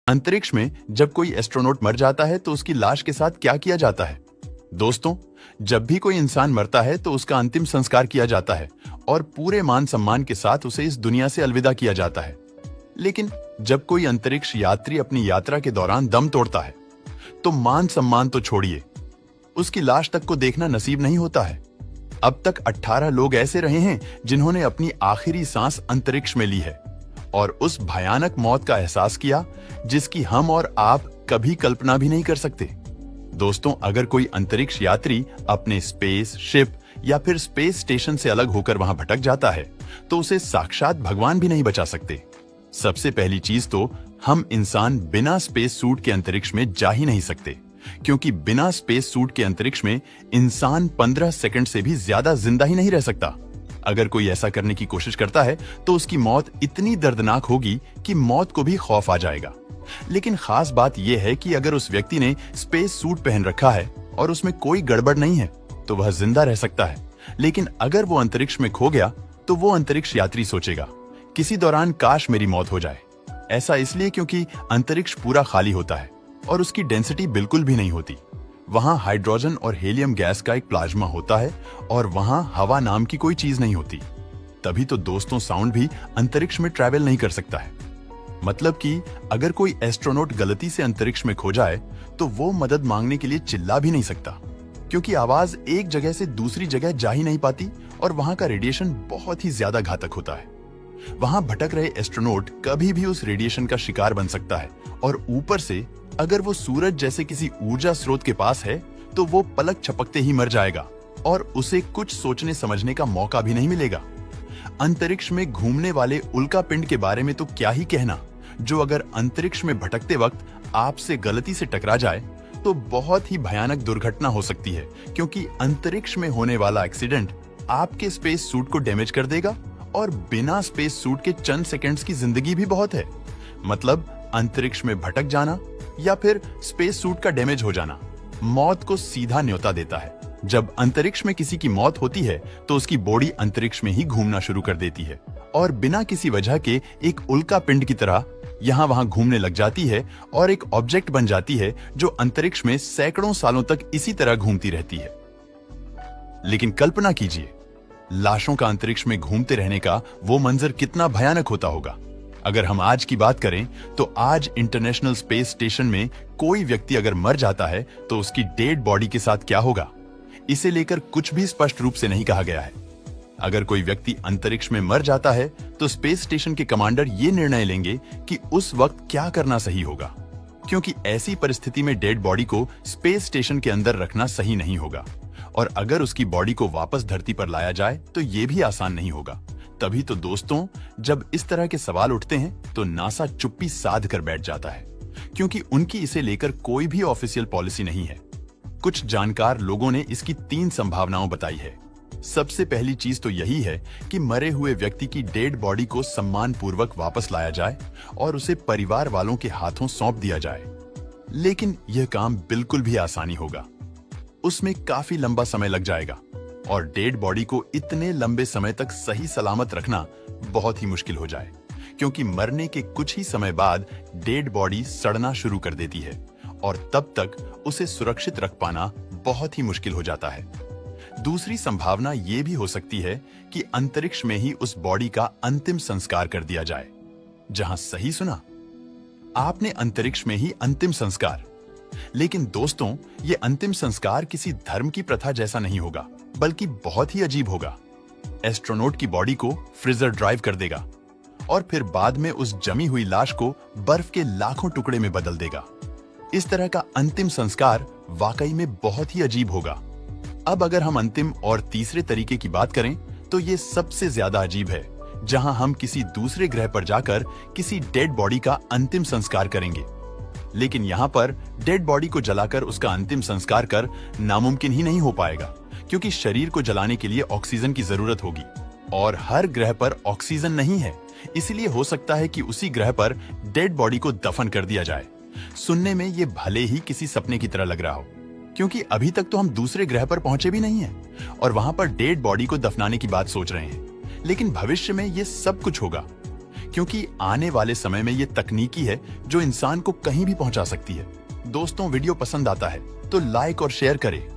अंतरिक्ष में जब कोई एस्ट्रोनॉट मर जाता है तो उसकी लाश के साथ क्या किया जाता है? दोस्तों, जब भी कोई इंसान मरता है तो उसका अंतिम संस्कार किया जाता है और पूरे मान सम्मान के साथ उसे इस दुनिया से अलविदा किया जाता है। लेकिन जब कोई अंतरिक्ष यात्री अपनी यात्रा के दौरान दम तोड़ता है तो मान सम्मान तो छोड़िए, उसकी लाश तक को देखना नसीब नहीं होता है। अब तक 18 लोग ऐसे रहे हैं जिन्होंने अपनी आखिरी सांस अंतरिक्ष में ली है और उस भयानक मौत का एहसास किया जिसकी हम और आप कभी कल्पना भी नहीं कर सकते। दोस्तों, अगर कोई अंतरिक्ष यात्री अपने स्पेस शिप या फिर स्पेस स्टेशन से अलग होकर वहां भटक जाता है तो उसे साक्षात भगवान भी नहीं बचा सकते। सबसे पहली चीज तो हम इंसान बिना स्पेस सूट के अंतरिक्ष में जा ही नहीं सकते, क्योंकि बिना स्पेस सूट के अंतरिक्ष में इंसान 15 सेकंड से भी ज्यादा जिंदा ही नहीं रह सकता। अगर कोई ऐसा करने की कोशिश करता है तो उसकी मौत इतनी दर्दनाक होगी कि मौत को भी खौफ आ जाएगा। लेकिन खास बात यह है कि अगर उस व्यक्ति ने स्पेस सूट पहन रखा है और उसमें कोई गड़बड़ नहीं है तो वह जिंदा रह सकता है। लेकिन अगर वो अंतरिक्ष में खो गया तो वो अंतरिक्ष यात्री सोचेगा, किसी दौरान काश मेरी मौत हो जाए। ऐसा इसलिए क्योंकि अंतरिक्ष पूरा खाली होता है और उसकी डेंसिटी बिल्कुल भी नहीं होती। वहां हाइड्रोजन और हीलियम गैस का एक प्लाज्मा होता है और वहां हवा नाम की कोई चीज नहीं होती। तभी तो दोस्तों, साउंड भी अंतरिक्ष में ट्रैवल नहीं कर सकता है। मतलब कि अगर कोई एस्ट्रोनॉट गलती से अंतरिक्ष में खो जाए तो वो मदद मांगने के लिए चिल्ला भी नहीं सकता, क्योंकि आवाज एक जगह से दूसरी जगह जा ही नहीं पाती और वहां का रेडिएशन बहुत ही ज्यादा घातक होता है। वहां भटक रहे एस्ट्रोनॉट कभी भी उस रेडिएशन का शिकार बन सकता है और ऊपर से अगर वो सूरज जैसे किसी ऊर्जा स्रोत के पास है तो वो पलक झपकते ही मर जाएगा और उसे कुछ सोचने समझने का मौका भी नहीं मिलेगा। अंतरिक्ष में घूमने वाले उल्का पिंड के बारे में तो क्या ही कहना, जो अगर अंतरिक्ष में भटकते वक्त आपसे गलती से टकरा जाए तो बहुत ही भयानक दुर्घटना हो सकती है, क्योंकि अंतरिक्ष में होने वाला एक्सीडेंट आपके स्पेस सूट को डैमेज कर देगा और बिना स्पेस सूट के चंद सेकंड्स की जिंदगी भी बहुत है। मतलब अंतरिक्ष में भटक जाना या फिर स्पेस सूट का डैमेज हो जाना मौत को सीधा न्योता देता है। जब अंतरिक्ष में किसी की मौत होती है तो उसकी बॉडी अंतरिक्ष में ही घूमना शुरू कर देती है और बिना किसी वजह के एक उल्का पिंड की तरह यहाँ वहां घूमने लग जाती है और एक ऑब्जेक्ट बन जाती है जो अंतरिक्ष में सैकड़ों सालों तक इसी तरह घूमती रहती है। लेकिन कल्पना कीजिए, लाशों का अंतरिक्ष में घूमते रहने का वो मंजर कितना भयानक होता होगा। अगर हम आज की बात करें तो आज इंटरनेशनल स्पेस स्टेशन में कोई व्यक्ति अगर मर जाता है तो उसकी डेड बॉडी के साथ क्या होगा, इसे लेकर कुछ भी स्पष्ट रूप से नहीं कहा गया है। अगर कोई व्यक्ति अंतरिक्ष में मर जाता है तो स्पेस स्टेशन के कमांडर ये निर्णय लेंगे कि उस वक्त क्या करना सही होगा, क्योंकि ऐसी परिस्थिति में डेड बॉडी को स्पेस स्टेशन के अंदर रखना सही नहीं होगा और अगर उसकी बॉडी को वापस धरती पर लाया जाए तो ये भी आसान नहीं होगा। तभी तो दोस्तों, जब इस तरह के सवाल उठते हैं तो नासा चुप्पी साध कर बैठ जाता है, क्योंकि उनकी इसे लेकर कोई भी ऑफिशियल पॉलिसी नहीं है। कुछ जानकार लोगों ने इसकी 3 संभावनाओं बताई है। सबसे पहली चीज तो यही है कि मरे हुए व्यक्ति की डेड बॉडी को सम्मान पूर्वक वापस लाया जाए और उसे परिवार वालों के हाथों सौंप दिया जाए। लेकिन यह काम बिल्कुल भी आसानी होगा, उसमें काफी लंबा समय लग जाएगा और डेड बॉडी को इतने लंबे समय तक सही सलामत रखना बहुत ही मुश्किल हो जाए, क्योंकि मरने के कुछ ही समय बाद डेड बॉडी सड़ना शुरू कर देती है और तब तक उसे सुरक्षित रख पाना बहुत ही मुश्किल हो जाता है। दूसरी संभावना यह भी हो सकती है कि अंतरिक्ष में ही उस बॉडी का अंतिम संस्कार कर दिया जाए। जहां सही सुना आपने, अंतरिक्ष में ही अंतिम संस्कार। लेकिन दोस्तों, ये अंतिम संस्कार किसी धर्म की प्रथा जैसा नहीं होगा, बल्कि बहुत ही अजीब होगा। एस्ट्रोनॉट की बॉडी को फ्रीजर ड्राइव कर देगा और फिर बाद में उस जमी हुई लाश को बर्फ के लाखों टुकड़े में बदल देगा। इस तरह का अंतिम संस्कार वाकई में बहुत ही अजीब होगा। अब अगर हम अंतिम और तीसरे तरीके की बात करें तो ये सबसे ज्यादा अजीब है, जहां हम किसी दूसरे ग्रह पर जाकर किसी डेड बॉडी का अंतिम संस्कार करेंगे। लेकिन यहाँ पर डेड बॉडी को जलाकर उसका अंतिम संस्कार कर नामुमकिन ही नहीं हो पाएगा, क्योंकि शरीर को जलाने के लिए ऑक्सीजन की जरूरत होगी और हर ग्रह पर ऑक्सीजन नहीं है। इसलिए हो सकता है कि उसी ग्रह पर डेड बॉडी को दफन कर दिया जाए। सुनने में ये भले ही किसी सपने की तरह लग रहा हो, क्योंकि अभी तक तो हम दूसरे ग्रह पर पहुंचे भी नहीं हैं और वहां पर डेड बॉडी को दफनाने की बात सोच रहे हैं। लेकिन भविष्य में ये सब कुछ होगा, क्योंकि आने वाले समय में ये तकनीकी है जो इंसान को कहीं भी पहुंचा सकती है। दोस्तों, वीडियो पसंद आता है तो लाइक और शेयर करें